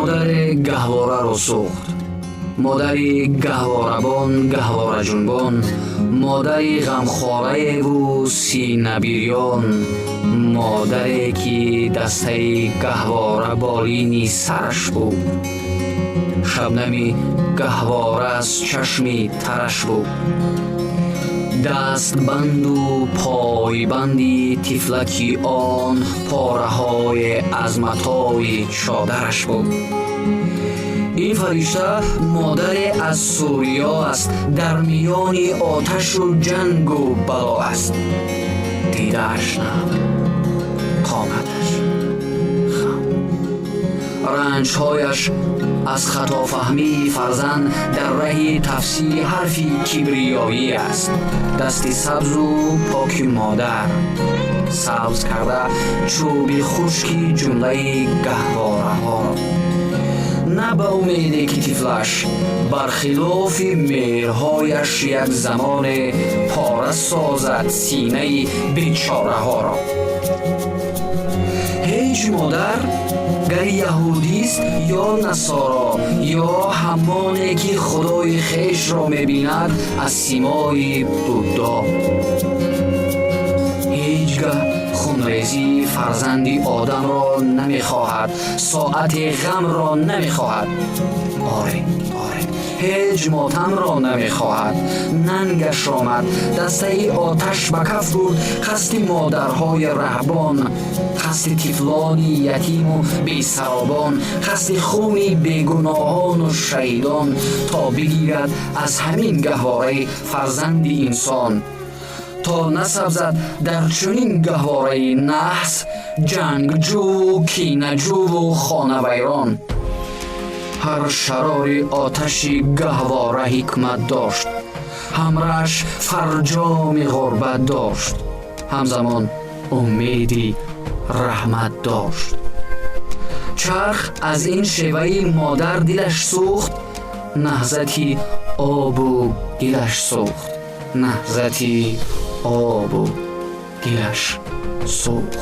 مادر گهواره را سوخت. مادری گهواربان گهواره جنبان، مادری غمخواره و سینه بیریان، مادری که دسته گهواره بالینی سرش بود. شبنمی گهواره از چشمی ترش بود. دست بند و پای بندی تفلکی آن پاره های از متای چادرش بود. این فرشته مادر از سوریا است، در میان آتش و جنگ و بلا است. دیده‌اش نه، قامتش خم. رنجهایش از خطا فهمی فرزند در ره تفسیر حرفی کبریایی است. دستی سبز و پاک مادر سبز کرده چوبی خشکی جمله گهواره ها. نه به امیدی که طفلش برخلاف مهرهایش یک زمان پاره سازد سینه بیچاره ها را. هیچ مادر گر یهودی است یا نصارا یا همانی که خدای خویش را می‌بیند از سیمای بودا، هیچگاه خونریزی فرزندی آدم را نمی‌خواهد، ساعت غم را نمی‌خواهد. آره هیچ ماتم را نمی‌خواهد. ننگش آمد، دسته آتش به کف بود. قصد مادرهای رهبان، قصد طفلانی یتیم و بی‌سرابان، قصد خون بیگناهان و شهیدان، تا بگیرد از همین گهواره فرزند انسان، تا نسبزد در چنین گهواره نحس، جنگجو، کینه‌جو و خانه ویران. هر شرار آتشی گهواره حکمت داشت، همراهش فرجام غربت داشت، همزمان امیدی رحمت داشت. چرخ از این شیوه مادر دلش سوخت، نهضتی آب و دلش سوخت، نهضتی آب و دلش سوخت.